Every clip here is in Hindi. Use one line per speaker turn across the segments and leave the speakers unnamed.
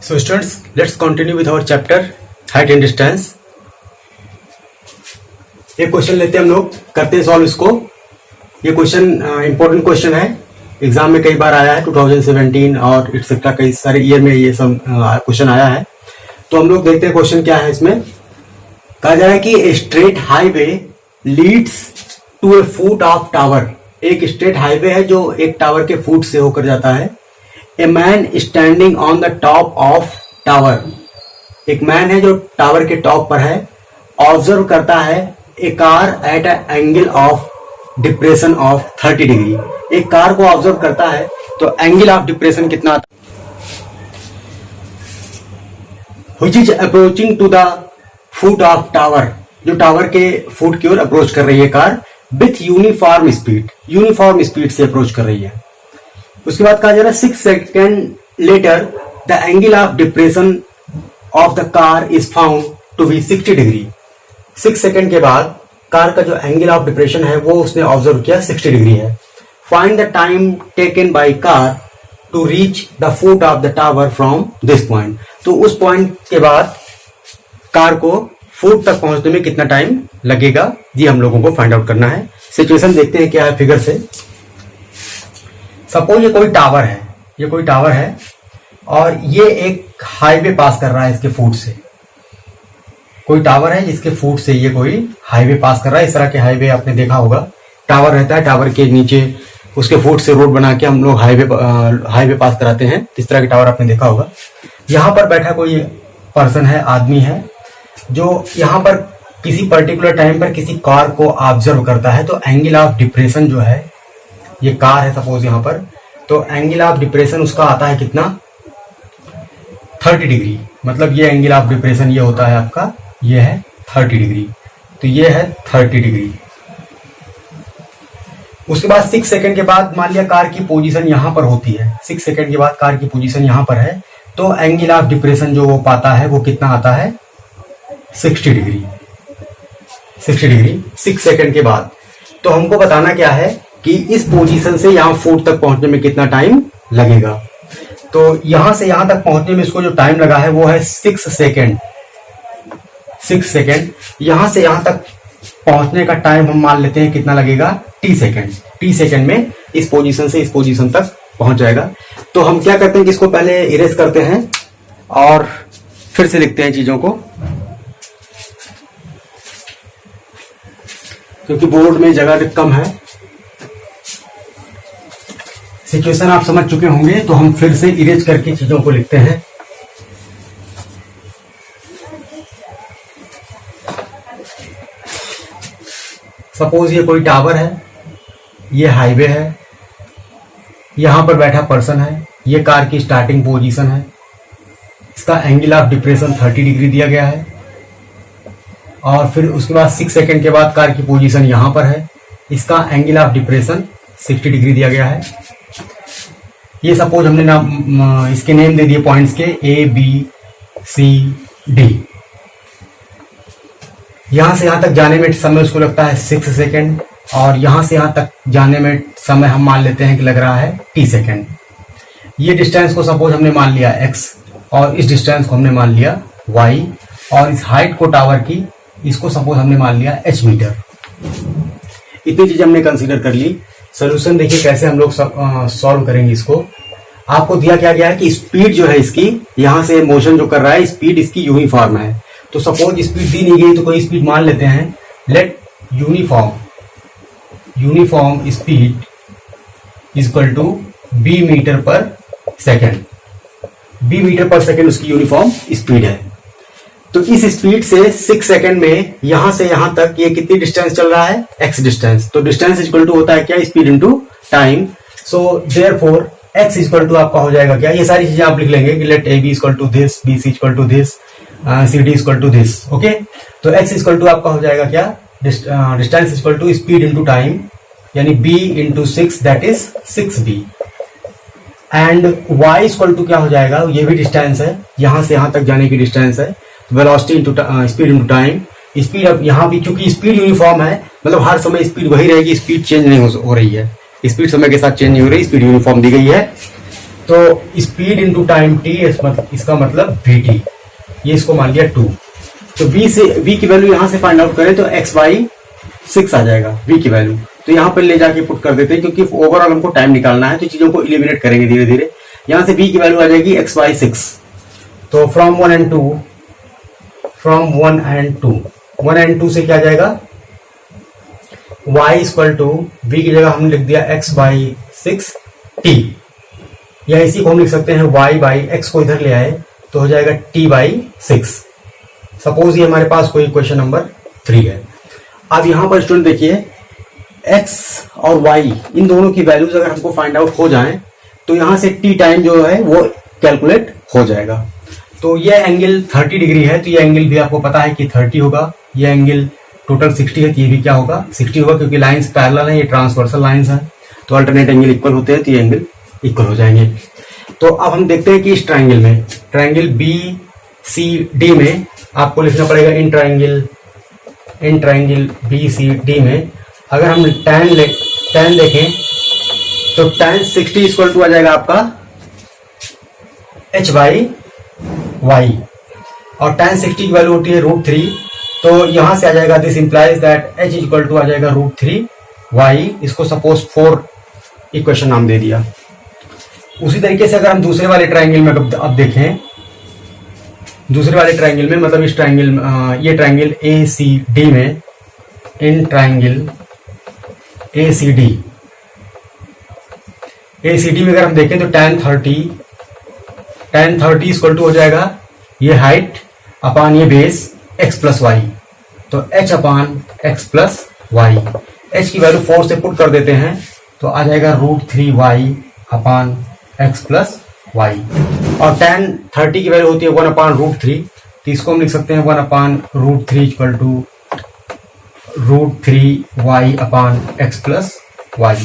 So students, let's continue with our chapter height and distance. एक क्वेश्चन लेते हैं हम लोग, करते हैं सॉल्व इसको। ये क्वेश्चन इंपॉर्टेंट क्वेश्चन है, एग्जाम में कई बार आया है 2017 और एक्सेट्रा कई सारे ईयर में ये सब क्वेश्चन आया है। तो हम लोग देखते हैं क्वेश्चन क्या है। इसमें कहा जा रहा है कि straight highway leads to a foot of tower. एक स्ट्रेट हाईवे है जो एक टावर के फुट से होकर जाता है। A man standing on the top of tower, एक मैन है जो टावर के टॉप पर है, ऑब्जर्व करता है a car at a angle of depression of 30 degree. एक कार को ऑब्जर्व करता है तो एंगल ऑफ डिप्रेशन कितना आता है, which is approaching to the foot of tower, जो टावर के फुट की ओर अप्रोच कर रही है car, with uniform speed, uniform speed से अप्रोच कर रही है। उसके बाद कहा जा रहा है 6 second later the angle of depression of the car is found to be 60 degree. 6 second के बाद कार का जो एंगल ऑफ डिप्रेशन है वो उसने ऑब्जर्व किया 60 डिग्री है। Find the time taken by car to reach the foot of the tower from this point. तो उस पॉइंट के बाद कार को फुट तक पहुंचने में कितना टाइम लगेगा, ये हम लोगों को फाइंड आउट करना है। सिचुएशन देखते हैं क्या है फिगर से। सपोज ये कोई टावर है, ये कोई टावर है और ये एक हाईवे पास कर रहा है इसके फुट से। कोई टावर है जिसके फुट से ये कोई हाईवे पास कर रहा है। इस तरह के हाईवे आपने देखा होगा, टावर रहता है, टावर के नीचे उसके फुट से रोड बना के हम लोग हाईवे पास कराते हैं। इस तरह के टावर आपने देखा होगा। यहाँ पर बैठा कोई पर्सन है, आदमी है, जो यहाँ पर किसी पर्टिकुलर टाइम पर किसी कार को ऑब्जर्व करता है। तो एंगल ऑफ डिप्रेशन जो है, ये कार है सपोज यहाँ पर, तो एंगल ऑफ डिप्रेशन उसका आता है कितना, 30 डिग्री। मतलब ये एंगल ऑफ डिप्रेशन ये होता है आपका, ये है 30 डिग्री। तो ये है 30 डिग्री। उसके बाद 6 सेकंड के बाद मान लिया कार की पोजीशन यहाँ पर होती है, 6 सेकंड के बाद कार की पोजीशन यहाँ पर है, तो एंगल ऑफ डिप्रेशन जो वो पाता है वो कितना आता है, 60 डिग्री। 60 डिग्री 6 सेकंड के बाद। तो हमको बताना क्या है कि इस पोजीशन से यहां फुट तक पहुंचने में कितना टाइम लगेगा। तो यहां से यहां तक पहुंचने में इसको जो टाइम लगा है वो है 6 सेकेंड। 6 सेकेंड। यहां से यहां तक पहुंचने का टाइम हम मान लेते हैं कितना लगेगा, t सेकेंड। t सेकेंड में इस पोजीशन से इस पोजीशन तक पहुंच जाएगा। तो हम क्या करते हैं कि इसको पहले इरेज करते हैं और फिर से लिखते हैं चीजों को, क्योंकि बोर्ड में जगह कम है। सिचुएशन आप समझ चुके होंगे, तो हम फिर से इरेज करके चीजों को लिखते हैं। सपोज ये कोई टावर है, ये हाईवे है, यहां पर बैठा पर्सन है, ये कार की स्टार्टिंग पोजीशन है, इसका एंगल ऑफ डिप्रेशन 30 डिग्री दिया गया है। और फिर उसके बाद 6 सेकंड के बाद कार की पोजीशन यहां पर है, इसका एंगल ऑफ डिप्रेशन 60 डिग्री दिया गया है। ये सपोज हमने नाम इसके नेम दे दिए पॉइंट्स के, A B C D। यहां से यहां तक जाने में समय उसको लगता है 6 सेकंड और यहां से यहां तक जाने में समय हम मान लेते हैं कि लग रहा है t सेकंड। ये डिस्टेंस को सपोज हमने मान लिया x और इस डिस्टेंस को हमने मान लिया y और इस हाइट को टावर की, इसको सपोज हमने मान लिया h मीटर। इतनी चीज हमने कंसीडर कर ली। सोल्यूशन देखिए कैसे हम लोग सॉल्व करेंगे इसको। आपको दिया क्या गया है कि स्पीड जो है इसकी, यहां से मोशन जो कर रहा है, स्पीड इसकी यूनिफॉर्म है। तो सपोज स्पीड दी नहीं गई तो कोई स्पीड मान लेते हैं। Let uniform speed equal to b metre per second. b metre per second उसकी यूनिफॉर्म स्पीड है। तो इस स्पीड से 6 सेकंड में यहां से यहां तक ये कितनी डिस्टेंस चल रहा है, x डिस्टेंस। तो डिस्टेंस इक्वल टू होता है क्या, speed into time. So therefore x equal to आपका हो जाएगा क्या, ये सारी चीजें आप लिख लेंगे कि let AB equal to this, BC equal to this, CD equal to this. Okay, तो x इक्वल टू आपका हो जाएगा क्या, distance equal to speed into time, यानी b into 6 that is 6b। And y equal to क्या हो जाएगा, ये भी डिस्टेंस है, यहां से यहां तक जाने की डिस्टेंस है। Velocity into speed into time. Speed अब यहाँ भी क्योंकि स्पीड यूनिफॉर्म है, मतलब हर समय स्पीड वही रहेगी, स्पीड चेंज नहीं हो रही है, स्पीड समय के साथ चेंज नहीं हो रही, स्पीड यूनिफॉर्म दी गई है। तो स्पीड इंटू टाइम टी, इसका मतलब vt, ये इसको मान लिया 2। तो v की वैल्यू यहां से फाइंड आउट करें तो x/6 आ जाएगा v की वैल्यू। तो यहां पर ले जाके पुट कर देते हैं, क्योंकि ओवरऑल हमको टाइम निकालना है, तो चीजों को इलिमिनेट करेंगे धीरे धीरे। यहां से v की वैल्यू आ जाएगी x/6। तो फ्रॉम 1 and 2 1 and 2 से क्या आ जाएगा, y इक्वल टू v की जगह हमने लिख दिया x/6 t, या इसी को हम लिख सकते हैं y/x को इधर ले आए तो हो जाएगा t/6। सपोज ये हमारे पास कोई क्वेश्चन नंबर 3 है। अब यहां पर स्टूडेंट देखिए x और y इन दोनों की वैल्यूज अगर हमको फाइंड आउट हो जाएं तो यहां से t टाइम जो है वो कैलकुलेट हो जाएगा। तो ये एंगल 30 डिग्री है, तो ये एंगल भी आपको पता है कि 30 होगा। ये एंगल टोटल 60 है, तो ये भी क्या होगा 60 होगा, क्योंकि लाइंस पैरेलल है, ये ट्रांसवर्सल लाइंस है, तो अल्टरनेट एंगल इक्वल होते हैं, तो ये एंगल इक्वल हो जाएंगे। तो अब हम देखते हैं कि इस ट्राइंगल में, ट्राइंगल बी सी डी में आपको लिखना पड़ेगा in triangle B C D में अगर हम tan देखें तो tan 60 इक्वल टू आ जाएगा आपका h/y, और tan 60 की वैल्यू होती है √3। तो यहां से आ जाएगा this implies that h equal to आ जाएगा √3y। इसको सपोज 4 इक्वेशन नाम दे दिया। उसी तरीके से अगर हम दूसरे वाले ट्राइंगल में अब देखें, दूसरे वाले ट्राइंगल में मतलब इस ट्राइंगल ये ट्राइंगल ACD में, इन ट्राइंगल ACD में अगर हम देखें तो tan 30 इक्वल टू हो जाएगा ये हाइट अपान ये बेस x+y, तो h/x+y। h की वैल्यू 4 से पुट कर देते हैं तो आ जाएगा √3y अपान x+y, और tan 30 की वैल्यू होती है 1/√3, तो इसको हम लिख सकते हैं 1/√3 equal to √3y upon x+y।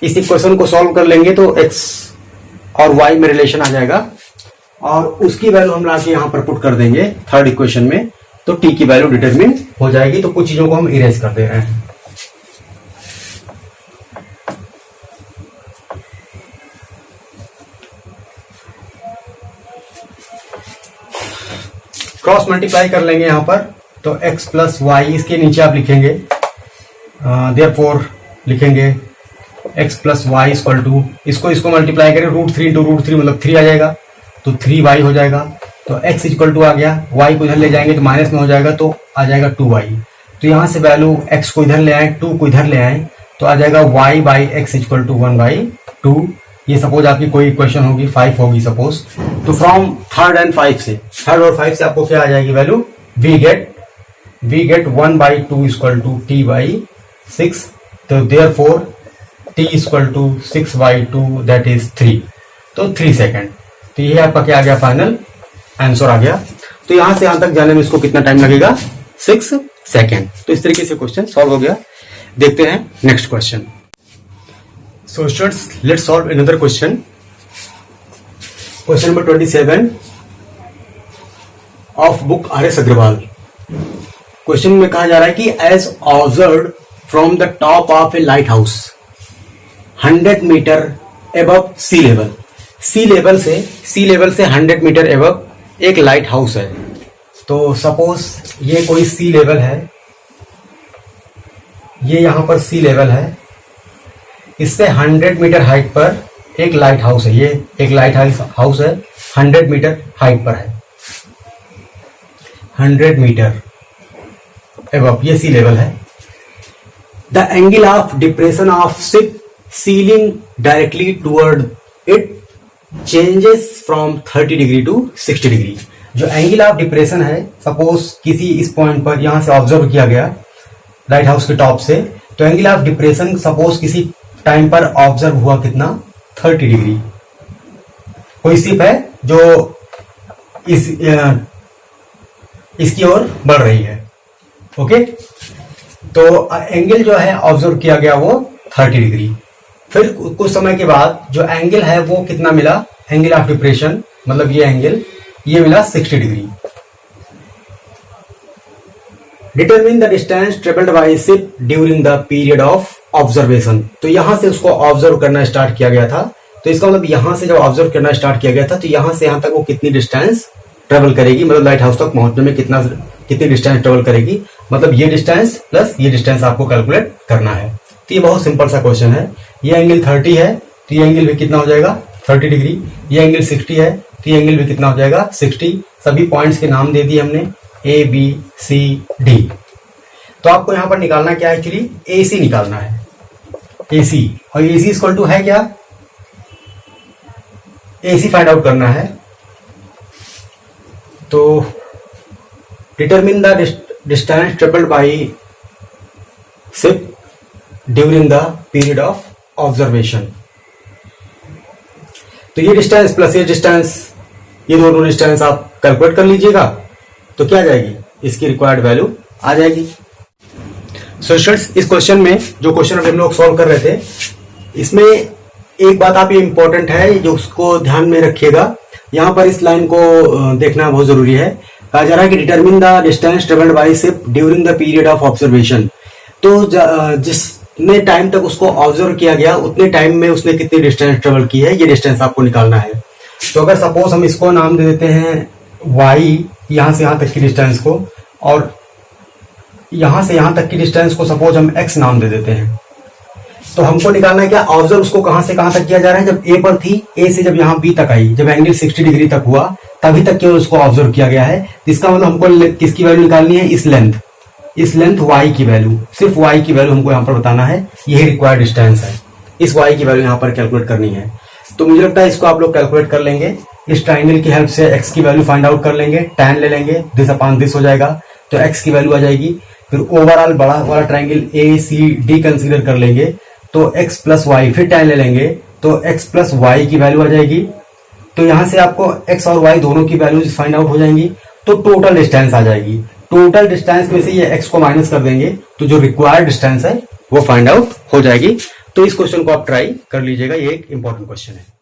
इस इक्वेशन को सॉल्व कर लेंगे तो x और y में रिलेशन आ जाएगा, और उसकी वैल्यू हम लाके यहां पर पुट कर देंगे थर्ड इक्वेशन में, तो t की वैल्यू डिटरमिन हो जाएगी। तो कुछ चीजों को हम इरेज कर दे रहे हैं। क्रॉस मल्टीप्लाई कर लेंगे यहां पर, तो x+y इसके नीचे आप लिखेंगे, देयरफॉर लिखेंगे x+y इक्वल टू इसको मल्टीप्लाई करें √3 × √3 मतलब 3 आ जाएगा, तो 3y हो जाएगा। तो x इक्वल टू आ गया, y को इधर ले जाएंगे तो माइनस में हो जाएगा, तो आ जाएगा 2y। तो यहां से वैल्यू x को इधर ले आए, 2 को इधर ले आए, तो आ जाएगा y/x इक्वल टू 1/2। ये सपोज आपकी कोई इक्वेशन होगी 5 होगी सपोज। तो फ्रॉम थर्ड और 5 से आपको क्या आ जाएगी value, we get 1/2 equal to t/6। तो therefore t equal to 6/2 that is 3, तो 3 सेकेंड। तो ये आपका क्या आ गया, फाइनल आंसर आ गया। तो यहां से यहां तक जाने में इसको कितना टाइम लगेगा, 6 सेकेंड। तो इस तरीके से क्वेश्चन सॉल्व हो गया। देखते हैं next question. So students, let's solve another question. Question number 27 of book RS Agarwal. क्वेश्चन में कहा जा रहा है कि as observed from the top of a lighthouse 100 metre above sea level. Sea level से 100 मीटर एबव एक लाइट हाउस है। तो सपोज ये कोई सी लेवल है, ये यहां पर सी लेवल है, इससे 100 मीटर हाइट पर एक लाइट हाउस है। ये एक लाइट हाउस है, 100 मीटर हाइट पर है, 100 मीटर एबव ये सी लेवल है। The angle of depression of ship sailing directly toward it changes from 30 degree to 60 degree. जो एंगल ऑफ डिप्रेशन है, सपोज किसी इस पॉइंट पर यहां से ऑब्जर्व किया गया लाइट हाउस के टॉप से, तो एंगल ऑफ डिप्रेशन सपोज किसी टाइम पर ऑब्जर्व हुआ कितना, 30 डिग्री। कोई शिप है जो इसकी ओर बढ़ रही है, ओके। तो एंगल जो है ऑब्जर्व किया गया वो 30 डिग्री। फिर कुछ समय के बाद जो एंगल है वो कितना मिला, एंगल ऑफ डिप्रेशन मतलब ये एंगल ये मिला 60 degree. Determine the distance travelled by ship during the period of observation. तो यहां से उसको ऑब्जर्व करना स्टार्ट किया गया था तो इसका मतलब यहां से जब ऑब्जर्व करना स्टार्ट किया गया था तो यहां से यहां तक वो कितनी डिस्टेंस ट्रेवल करेगी, मतलब लाइट हाउस तक पहुंचने में कितनी डिस्टेंस ट्रेवल करेगी, मतलब ये डिस्टेंस प्लस ये डिस्टेंस आपको कैलकुलेट करना है। तो ये बहुत सिंपल सा क्वेश्चन है। ये एंगल 30 है तो ये एंगल भी कितना हो जाएगा 30 डिग्री। ये एंगल 60 है तो ये एंगल भी कितना हो जाएगा 60। सभी पॉइंट्स के नाम दे दिए हमने ए बी सी डी। तो आपको यहां पर निकालना क्या है, एक्चुअली ए सी निकालना है, ए सी। और ए सी इक्वल टू है क्या, ए सी फाइंड आउट करना है। तो determine the distance travelled by ship during the period of observation. तो ये डिस्टेंस प्लस ये डिस्टेंस, ये दोनों डिस्टेंस आप कैलकुलेट कर लीजिएगा तो क्या आ जाएगी, इसकी रिक्वायर्ड वैल्यू आ जाएगी। सो स्टूडेंट्स, इस क्वेश्चन में जो क्वेश्चन अभी हम लोग सॉल्व कर रहे थे, इसमें एक बात आप ये इंपॉर्टेंट है जो उसको ध्यान में रखिएगा। यहाँ पर इस लाइन को देखना बहुत जरूरी है। कहा जा रहा है कि determine the distance travelled by ship during the period of observation. तो जितने टाइम तक उसको ऑब्जर्व किया गया उतने टाइम में उसने कितनी डिस्टेंस ट्रेवल की है, ये डिस्टेंस आपको निकालना है। तो अगर सपोज हम इसको नाम दे देते हैं y, यहां से यहां तक की डिस्टेंस को, और यहां से यहां तक की डिस्टेंस को सपोज हम x नाम दे देते हैं। तो हमको निकालना है क्या, ऑब्जर्व उसको कहां से कहां तक किया जा रहा है। जब a पर थी, a से जब यहां b तक आई, जब एंगल 60 डिग्री तक हुआ तभी तक केवल उसको ऑब्जर्व किया गया है। इसका मतलब हमको किसकी वैल्यू निकालनी है, इस लेंथ y की वैल्यू, सिर्फ y की वैल्यू हमको यहाँ पर बताना है। यही रिक्वायर्ड डिस्टेंस है, इस y की वैल्यू यहाँ पर कैलकुलेट करनी है। तो मुझे लगता है इसको आप लोग कैलकुलेट कर लेंगे। इस ट्राइंगल की हेल्प से x की वैल्यू फाइंड आउट कर लेंगे, tan ले लेंगे, दिस अपॉन दिस हो जाएगा, तो x की वैल्यू आ जाएगी। फिर ओवरऑल बड़ा वाला ट्राइंगल ACD कंसीडर कर लेंगे, तो x प्लस वाई, फिर tan ले लेंगे तो x प्लस वाई की वैल्यू आ जाएगी। तो यहां से आपको x और y दोनों की वैल्यूज फाइंड आउट हो जाएंगी, तो टोटल डिस्टेंस आ जाएगी। टोटल डिस्टेंस में से ये x को माइनस कर देंगे तो जो रिक्वायर्ड डिस्टेंस है वो फाइंड आउट हो जाएगी। तो इस क्वेश्चन को आप ट्राई कर लीजिएगा, ये एक इंपॉर्टेंट क्वेश्चन है।